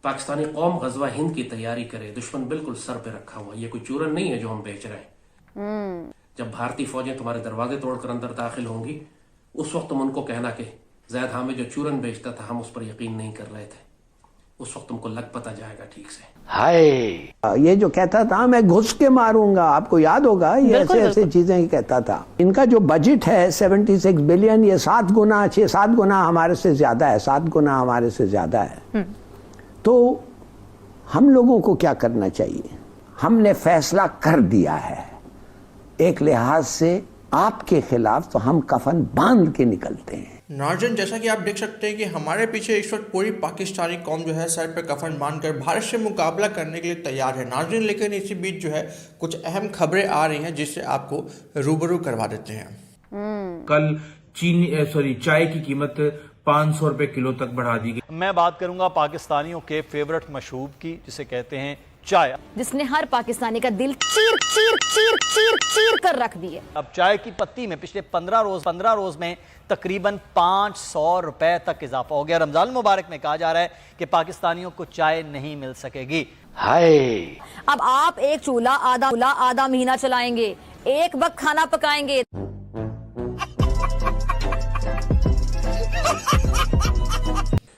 पाकिस्तानी कौम गजवा हिंद की तैयारी करे, दुश्मन बिल्कुल सर पे रखा हुआ, ये कोई चूरन नहीं है जो हम बेच रहे हैं। जब भारतीय फौजें तुम्हारे दरवाजे तोड़कर अंदर दाखिल होंगी, उस वक्त तुम उनको कहना कि जैद हामिद जो चूरन बेचता था हम उस पर यकीन नहीं कर रहे थे, उस वक्त तुमको लग पता जाएगा ठीक से। हाय, ये जो कहता था मैं घुस के मारूंगा, आपको याद होगा, ये ऐसे ऐसे चीजें ही कहता था। इनका जो बजट है 76 बिलियन, ये 7 गुना 6-7 गुना हमारे से ज्यादा है, 7 गुना हमारे से ज्यादा है। तो हम लोगों को क्या करना चाहिए? हमने फैसला कर दिया है, एक लिहाज से आपके खिलाफ तो हम कफन बांध के निकलते हैं। नाज़रीन, जैसा कि आप देख सकते हैं कि हमारे पीछे इस वक्त पूरी पाकिस्तानी कौम जो है सर पे कफन बांधकर भारत से मुकाबला करने के लिए तैयार है नाज़रीन। लेकिन इसी बीच जो है कुछ अहम खबरें आ रही हैं जिससे आपको रूबरू करवा देते हैं। कल चाय की कीमत 500 रुपए किलो तक बढ़ा दी गई। मैं बात करूंगा पाकिस्तानियों के फेवरेट मशरूब की, जिसे कहते हैं चाय, जिसने हर पाकिस्तानी का दिल चीर चीर चीर चीर चीर कर रख दिए। अब चाय की पत्ती में पिछले 15 रोज में तकरीबन 500 रुपए तक इजाफा हो गया। रमजान मुबारक में कहा जा रहा है कि पाकिस्तानियों को चाय नहीं मिल सकेगी। हाय, अब आप एक चूल्हा आधा महीना चलाएंगे, एक वक्त खाना पकाएंगे।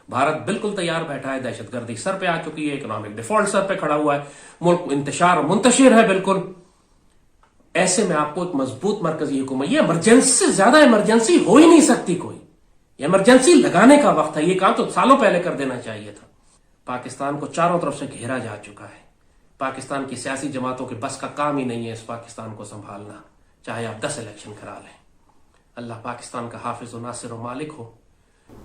भारत बिल्कुल तैयार बैठा है, दहशतगर्दी सर पे आ चुकी है, इकोनॉमिक डिफॉल्ट सर पे खड़ा हुआ है, मुल्क इंतशार मुंतशिर है बिल्कुल। ऐसे में आपको एक मजबूत मरकजी हुकूमत, ये इमरजेंसी से ज्यादा इमरजेंसी हो ही नहीं सकती कोई, इमरजेंसी लगाने का वक्त है। ये काम तो सालों पहले कर देना चाहिए था। पाकिस्तान को चारों तरफ से घेरा जा चुका है। पाकिस्तान की सियासी जमातों के बस का काम ही नहीं है इस पाकिस्तान को संभालना, चाहे आप 10 इलेक्शन करा लें। अल्लाह पाकिस्तान का हाफिज व नासिर व मालिक हो।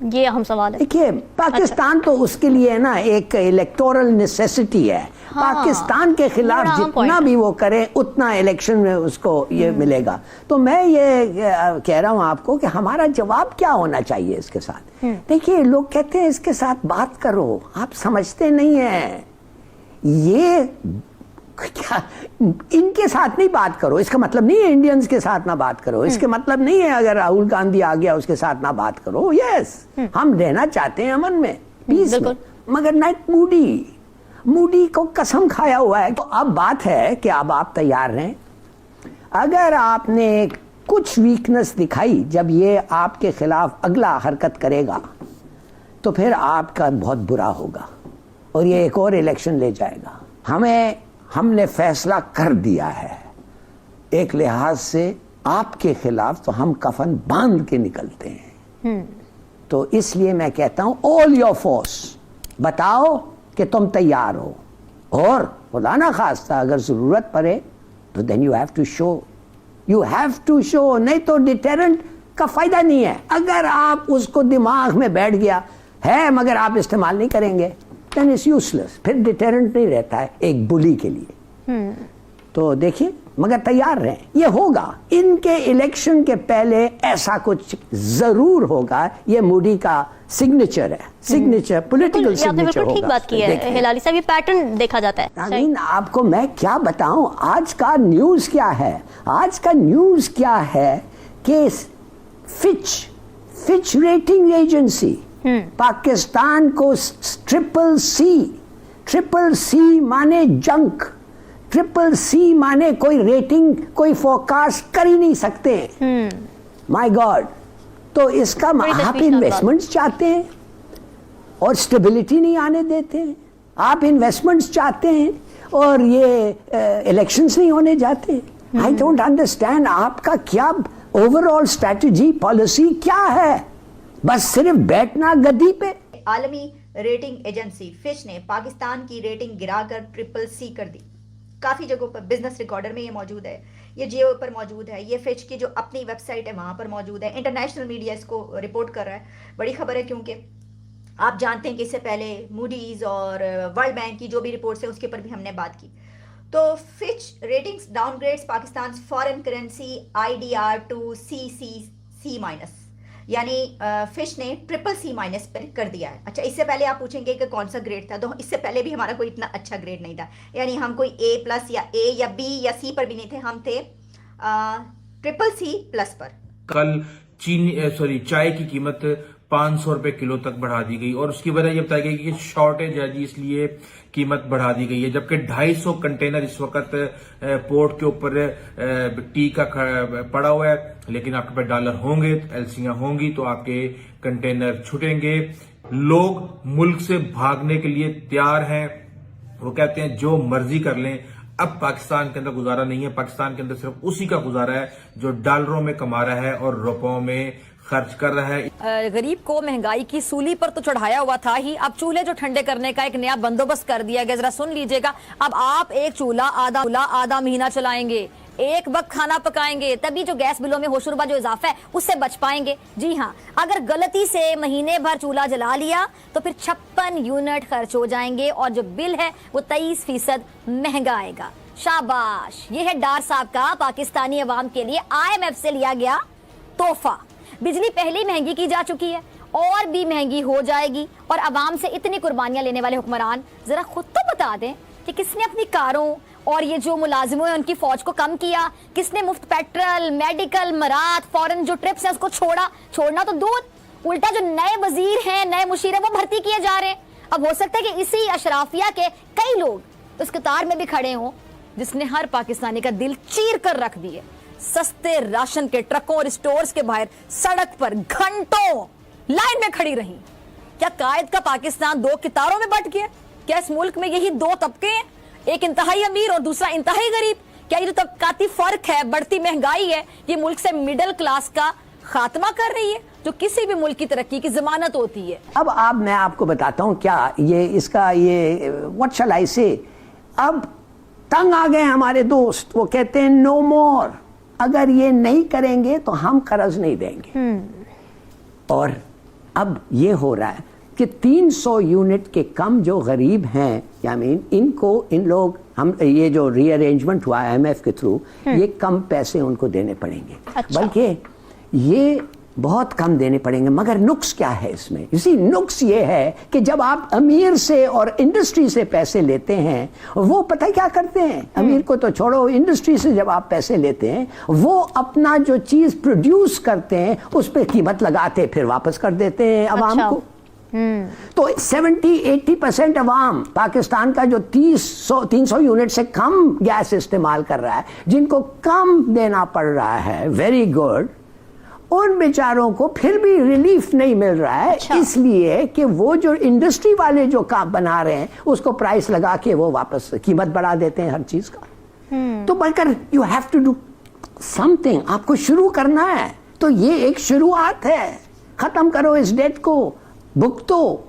ये अहम सवाल है। देखिए, पाकिस्तान तो उसके लिए ना एक इलेक्टोरल नेसेसिटी है। पाकिस्तान के खिलाफ जितना भी वो करे उतना इलेक्शन में उसको ये मिलेगा। तो मैं ये कह रहा हूँ आपको कि हमारा जवाब क्या होना चाहिए इसके साथ। देखिए, लोग कहते हैं इसके साथ बात करो, आप समझते नहीं है, ये क्या, इनके साथ नहीं बात करो, इसका मतलब नहीं है इंडियंस के साथ ना बात करो, इसके मतलब नहीं है अगर राहुल गांधी आ गया उसके साथ ना बात करो। यस, हम रहना चाहते हैं अमन में, पीस में, मगर नाइट मूडी को कसम खाया हुआ है। तो अब बात है कि अब आप तैयार हैं। अगर आपने कुछ वीकनेस दिखाई जब ये आपके खिलाफ अगला हरकत करेगा तो फिर आपका बहुत बुरा होगा और ये एक और इलेक्शन ले जाएगा। हमने फैसला कर दिया है, एक लिहाज से आपके खिलाफ तो हम कफन बांध के निकलते हैं। तो इसलिए मैं कहता हूं ऑल योर फोर्स, बताओ कि तुम तैयार हो, और खुदा ना खास्ता अगर जरूरत पड़े तो then you have to show, नहीं तो डिटेरेंट का फायदा नहीं है। अगर आप उसको दिमाग में बैठ गया है मगर आप इस्तेमाल नहीं करेंगे, then it's useless, फिर डिटेरेंट नहीं रहता है एक बुली के लिए। तो देखिए, मगर तैयार रहें, ये होगा। इनके इलेक्शन के पहले ऐसा कुछ जरूर होगा। ये मोदी का सिग्नेचर है, सिग्नेचर, पॉलिटिकल सिग्नेचर होगा। ठीक बात की है हिलाली साहब, ये पैटर्न देखा जाता है। नाज़रीन, आपको मैं क्या बताऊं, आज का न्यूज क्या है? आज का न्यूज क्या है कि फिच रेटिंग एजेंसी पाकिस्तान को ट्रिपल सी माने जंक, ट्रिपल सी माने कोई रेटिंग, कोई फोरकास्ट कर ही नहीं सकते। माय गॉड, तो इसका आप इन्वेस्टमेंट्स चाहते हैं और स्टेबिलिटी नहीं आने देते हैं। आप इन्वेस्टमेंट्स चाहते हैं और ये इलेक्शंस नहीं होने जाते। आई डोंट अंडरस्टैंड, आपका क्या ओवरऑल स्ट्रैटेजी, पॉलिसी क्या है? बस सिर्फ बैठना गद्दी पे। आलमी रेटिंग एजेंसी फिच ने पाकिस्तान की रेटिंग गिराकर CCC कर दी। काफी जगहों पर बिजनेस रिकॉर्डर में ये मौजूद है, ये जियो पर मौजूद है, ये फिच की जो अपनी वेबसाइट है वहां पर मौजूद है। इंटरनेशनल मीडिया इसको रिपोर्ट कर रहा है। बड़ी खबर है, क्योंकि आप जानते हैं कि इससे पहले मूडीज और वर्ल्ड बैंक की जो भी रिपोर्ट्स है उसके ऊपर भी हमने बात की। तो Fitch ratings downgrades Pakistan foreign currency IDR to CCC-, यानी फिश ने CCC- पर कर दिया है। अच्छा, इससे पहले आप पूछेंगे कि कौन सा ग्रेड था, तो इससे पहले भी हमारा कोई इतना अच्छा ग्रेड नहीं था, यानी हम कोई A+ या A या B या C पर भी नहीं थे, हम थे CCC+ पर। कल चाय की कीमत 500 रुपए किलो तक बढ़ा दी गई, और उसकी वजह ये बताई गई कि शॉर्टेज है जी, इसलिए कीमत बढ़ा दी गई है। जबकि 250 कंटेनर इस वक्त पोर्ट के ऊपर टी का पड़ा हुआ है, लेकिन आपके पास डॉलर होंगे, एलसीआं होंगी तो आपके कंटेनर छूटेंगे। लोग मुल्क से भागने के लिए तैयार हैं, वो कहते हैं जो मर्जी कर लें, अब पाकिस्तान के अंदर गुजारा नहीं है। पाकिस्तान के अंदर सिर्फ उसी का गुजारा है जो डॉलरों में कमा रहा है और रुपयों में खर्च कर रहा है। गरीब को महंगाई की सूली पर तो चढ़ाया हुआ था ही, अब चूल्हे जो ठंडे करने का एक नया बंदोबस्त कर दिया गया। जरा सुन लीजिएगा, अब आप एक चूल्हा आधा महीना चलाएंगे, एक वक्त खाना पकाएंगे, तभी जो गैस बिलों में होशरुबा जो इजाफा है उससे बच पाएंगे। जी हाँ, अगर गलती से महीने भर चूल्हा जला लिया तो फिर 56 यूनिट खर्च हो जाएंगे और जो बिल है वो 23% महंगा आएगा। शाबाश, ये है डार साहब का पाकिस्तानी अवाम के लिए IMF से लिया गया तोहफा। बिजली पहले ही महंगी की जा चुकी है और भी महंगी हो जाएगी, और अवाम से इतनी कुर्बानियां लेने वाले हुक्मरान जरा खुद तो बता दें कि किसने अपनी कारों और ये जो मुलाजिमों हैं उनकी फौज को कम किया, किसने मुफ्त पेट्रोल, मेडिकल, मरात, फॉरेन जो ट्रिप्स हैं उसको छोड़ना तो दूर, उल्टा जो नए वजीर हैं, नए मुशीर हैं, वो भर्ती किए जा रहे हैं। अब हो सकता है कि इसी अशराफिया के कई लोग उस कतार में भी खड़े हों जिसने हर पाकिस्तानी का दिल चीर कर रख दिए। सस्ते राशन के ट्रकों और स्टोर्स के बाहर सड़क पर घंटों लाइन में खड़ी रही। क्या कायद का पाकिस्तान दो कितारों में बट गया? क्या इस मुल्क में यही दो तबके हैं, एक इंतहाई अमीर और दूसरा इंतहाई गरीब? क्या ये जो तबकाती फर्क है, बढ़ती महंगाई है, ये मुल्क से मिडिल क्लास का खात्मा कर रही है जो किसी भी मुल्क की तरक्की की जमानत होती है? अब मैं आपको बताता हूं क्या ये इसका ये व्हाट शैल आई से, अब तंग आ गए हमारे दोस्त, वो कहते हैं नो मोर, अगर ये नहीं करेंगे तो हम कर्ज नहीं देंगे। और अब ये हो रहा है कि 300 यूनिट के कम जो गरीब हैं, इन लोग हम ये जो रीअरेंजमेंट हुआ IMF के थ्रू, ये कम पैसे उनको देने पड़ेंगे। अच्छा। बल्कि ये बहुत कम देने पड़ेंगे। मगर नुक्स क्या है इसमें? इसी नुक्स ये है कि जब आप अमीर से और इंडस्ट्री से पैसे लेते हैं, वो पता है क्या करते हैं? अमीर को तो छोड़ो, इंडस्ट्री से जब आप पैसे लेते हैं, वो अपना जो चीज प्रोड्यूस करते हैं उस पर कीमत लगाते फिर वापस कर देते हैं अवाम को। तो 70-80% अवाम पाकिस्तान का जो 300 यूनिट से कम गैस इस्तेमाल कर रहा है, जिनको कम देना पड़ रहा है, वेरी गुड, उन बेचारों को फिर भी रिलीफ नहीं मिल रहा है। अच्छा। इसलिए कि वो जो इंडस्ट्री वाले जो काम बना रहे हैं उसको प्राइस लगा के वो वापस कीमत बढ़ा देते हैं हर चीज का। तो बल्कि you have to do something, आपको शुरू करना है। तो ये एक शुरुआत है, खत्म करो इस डेट को, भुगतो,